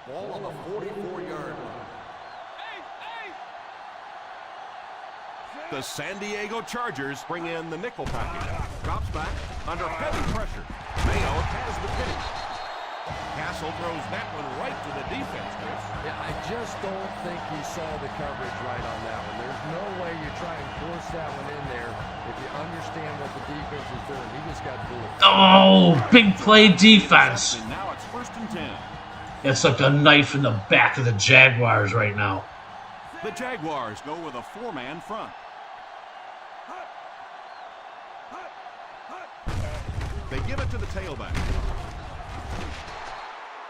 Ball on the 44-yard line. The San Diego Chargers bring in the nickel package. Drops back under heavy pressure. Mayo has the finish. Castle throws that one right to the defense, Chris. Yeah, I just don't think he saw the coverage right on that one. There's no way you try and force that one in there if you understand what the defense is doing. He just got fooled. Oh, big play defense. And now it's 1st and 10. It's like a knife in the back of the Jaguars right now. The Jaguars go with a 4-man front. They give it to the tailback.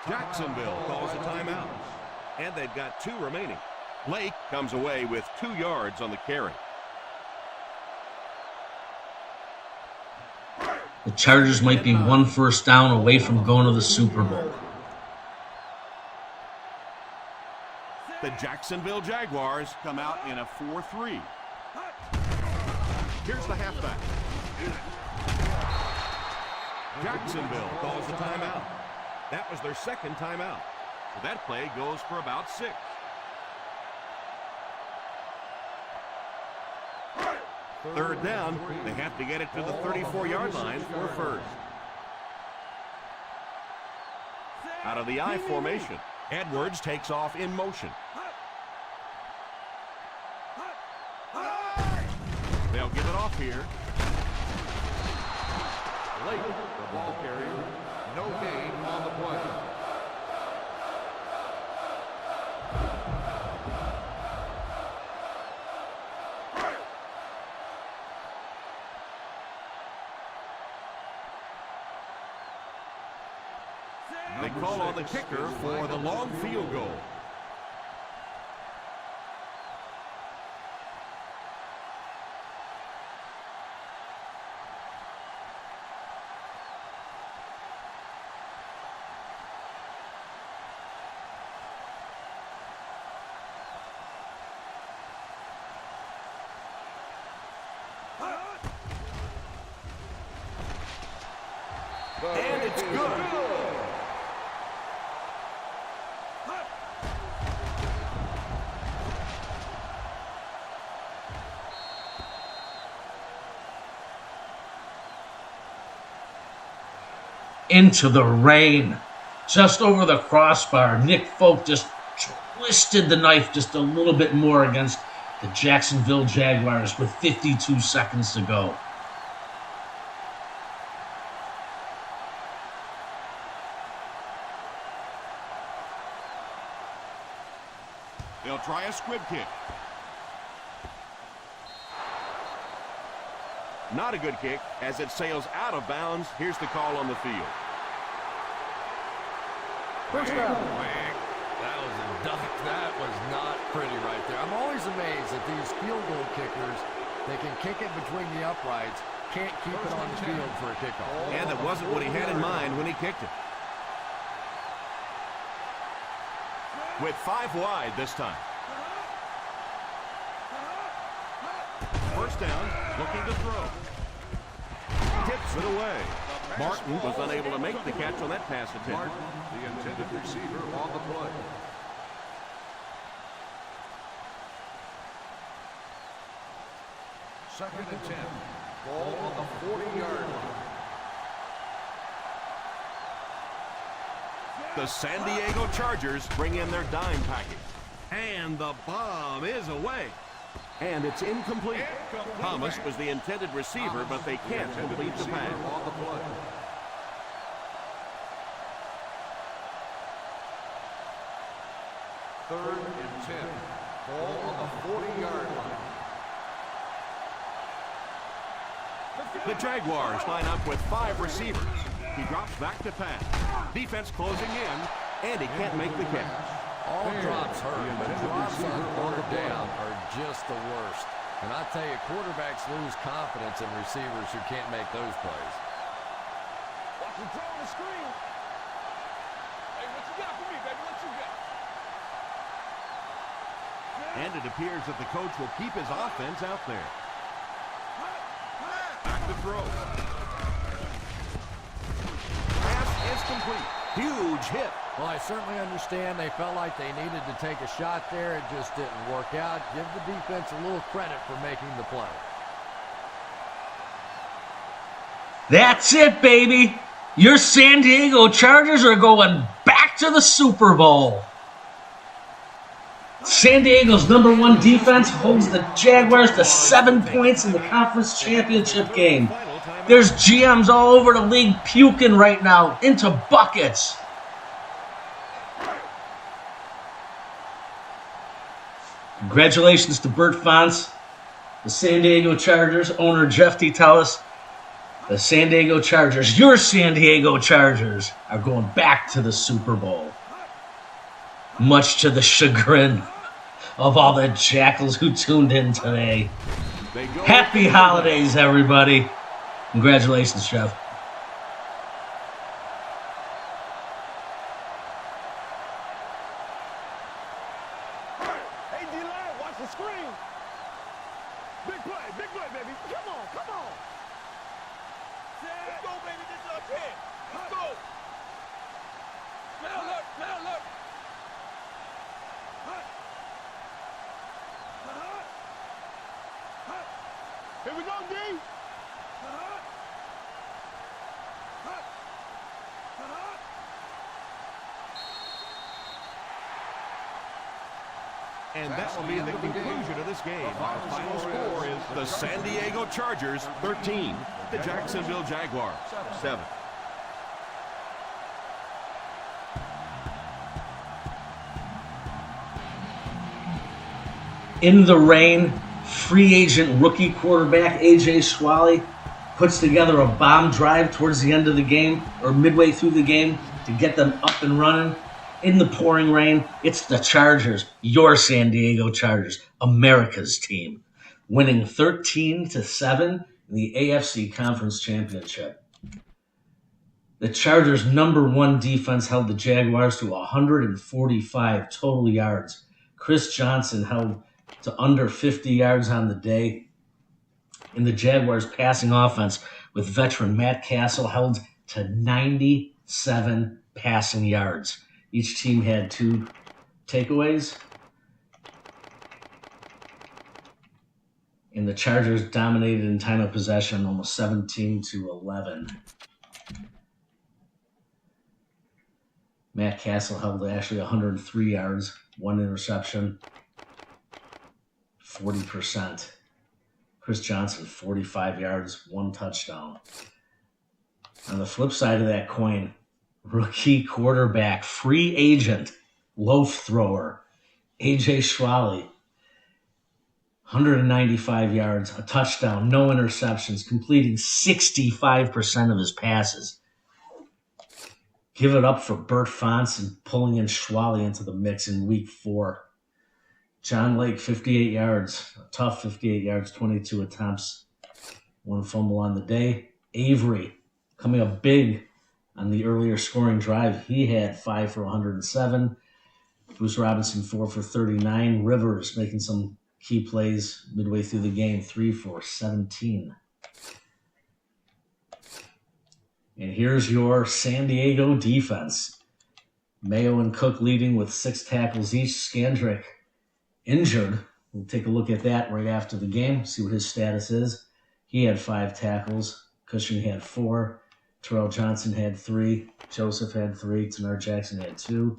Jacksonville calls a timeout. And they've got 2 remaining. Blake comes away with 2 yards on the carry. The Chargers might be 1 first down away from going to the Super Bowl. The Jacksonville Jaguars come out in a 4-3. Here's the halfback. Jacksonville calls a timeout. That was their 2nd timeout. So that play goes for about 6. Third down, they have to get it to the 34-yard line for 1st. Out of the I formation, Edwards takes off in motion. They'll give it off here. Late, the ball carrier. No gain on the play. They call on the kicker for the long field goal. And it's good. Into the rain. Just over the crossbar. Nick Folk just twisted the knife just a little bit more against the Jacksonville Jaguars with 52 seconds to go. They'll try a squib kick. Not a good kick as it sails out of bounds. Here's the call on the field. First down. That was a duck. That was not pretty right there. I'm always amazed that these field goal kickers, they can kick it between the uprights, can't keep it on the field for a kickoff. And it wasn't what he had in mind when he kicked it. With 5 wide this time. First down, looking to throw. Tips it away. Martin was unable to make the catch on that pass attempt. Martin, the intended receiver on the play. Second and 10. Ball on the 40-yard line. The San Diego Chargers bring in their dime package. And the bomb is away. And it's incomplete. Thomas was the intended receiver, but they can't complete the pass. On the play. Third and 10. Ball on the 40-yard line. The Jaguars line up with 5 receivers. He drops back to pass. Defense closing in, and he can't make the catch. All drops hurt, but drops on third down are just the worst. And I tell you, quarterbacks lose confidence in receivers who can't make those plays. Watch him throw on the screen. Hey, what you got for me, baby? What you got? And it appears that the coach will keep his offense out there. Back to throw. Pass is complete. Huge hit. Well, I certainly understand they felt like they needed to take a shot there. It just didn't work out. Give the defense a little credit for making the play. That's it, baby. Your San Diego Chargers are going back to the Super Bowl. San Diego's #1 defense holds the Jaguars to 7 points in the conference championship game. There's GMs all over the league puking right now into buckets. Congratulations to Bert Fonts, the San Diego Chargers, owner Jeff Titalis. The San Diego Chargers, your San Diego Chargers, are going back to the Super Bowl. Much to the chagrin of all the jackals who tuned in today. Happy holidays, everybody. Congratulations, Jeff. Hey, D-line, watch the screen. Big play, baby. Come on, come on. Let's go, baby. This is our chance. Let's go. Now look, now look. Here we go, D. And that will be the conclusion of this game. Our final score is the San Diego Chargers 13, the Jacksonville Jaguars 7. In the rain, free agent rookie quarterback A.J. Schwally puts together a bomb drive towards the end of the game, or midway through the game, to get them up and running. In the pouring rain, it's the Chargers, your San Diego Chargers, America's team, winning 13-7 in the AFC Conference Championship. The Chargers' #1 defense held the Jaguars to 145 total yards. Chris Johnson held to under 50 yards on the day. In the Jaguars' passing offense, with veteran Matt Castle held to 97 passing yards. Each team had 2 takeaways. And the Chargers dominated in time of possession, almost 17-11. Matt Castle held actually 103 yards, 1 interception, 40%. Chris Johnson, 45 yards, 1 touchdown. On the flip side of that coin, rookie quarterback, free agent, loaf thrower, A.J. Schwally, 195 yards, a touchdown, no interceptions, completing 65% of his passes. Give it up for Bert Fonts and pulling in Schwally into the mix in week 4. John Lake, 58 yards, a tough 58 yards, 22 attempts, 1 fumble on the day. Avery coming up big on the earlier scoring drive. He had 5 for 107. Bruce Robinson, 4 for 39. Rivers making some key plays midway through the game, 3 for 17. And here's your San Diego defense. Mayo and Cook leading with 6 tackles each. Skandrick injured. We'll take a look at that right after the game, see what his status is. He had 5 tackles. Cushing had 4. Terrell Johnson had 3. Joseph had 3. Tanar Jackson had 2.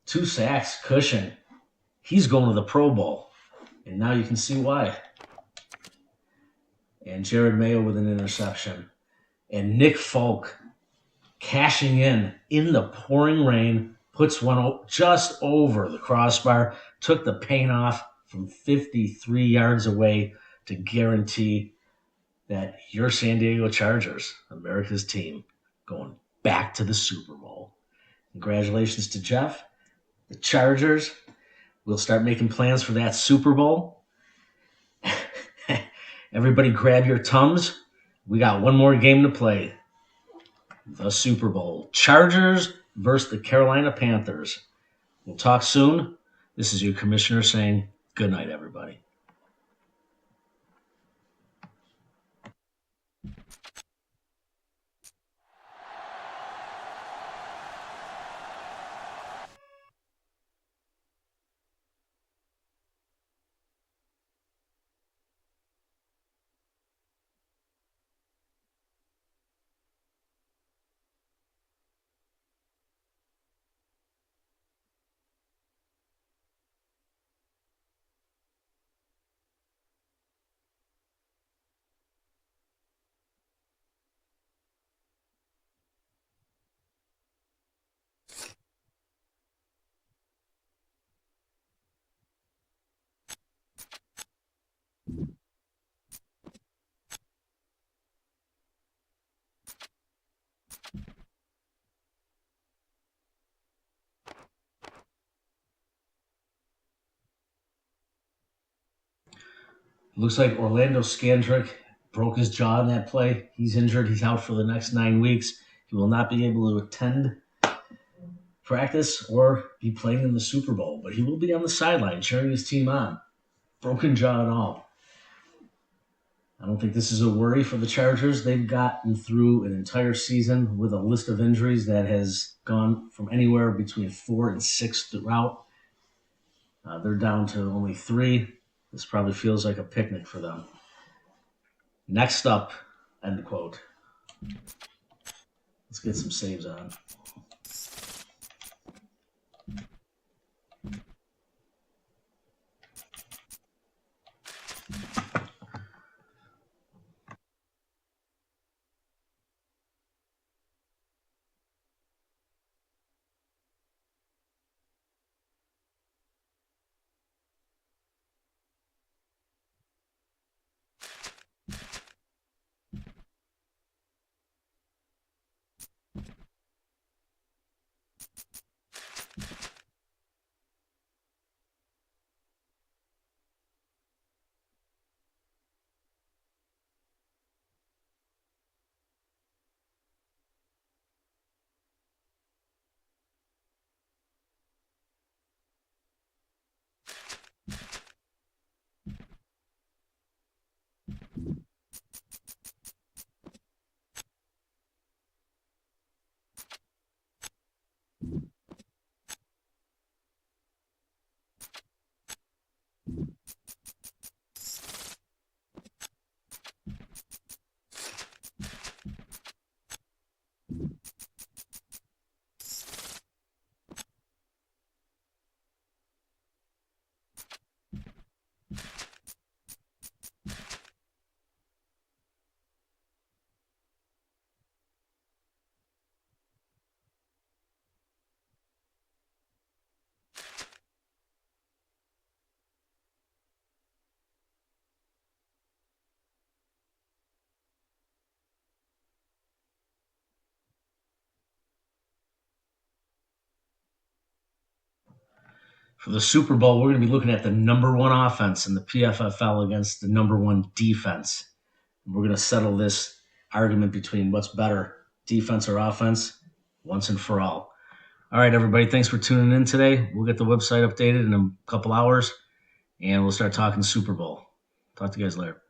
2 sacks. Cushing. He's going to the Pro Bowl. And now you can see why. And Jared Mayo with an interception. And Nick Folk cashing in the pouring rain, puts one just over the crossbar, took the paint off from 53 yards away to guarantee that your San Diego Chargers, America's team, going back to the Super Bowl. Congratulations to Jeff. The Chargers will start making plans for that Super Bowl. Everybody grab your Tums. We got one more game to play. The Super Bowl. Chargers versus the Carolina Panthers. We'll talk soon. This is your commissioner saying good night, everybody. Looks like Orlando Skandrick broke his jaw in that play. He's injured. He's out for the next 9 weeks. He will not be able to attend practice or be playing in the Super Bowl, but he will be on the sideline cheering his team on. Broken jaw and all. I don't think this is a worry for the Chargers. They've gotten through an entire season with a list of injuries that has gone from anywhere between 4 and 6 throughout. They're down to only 3. This probably feels like a picnic for them. Next up, end quote. Let's get some saves on. For the Super Bowl, we're going to be looking at the number 1 offense in the PFFL against the number 1 defense. We're going to settle this argument between what's better, defense or offense, once and for all. All right, everybody, thanks for tuning in today. We'll get the website updated in a couple hours, and we'll start talking Super Bowl. Talk to you guys later.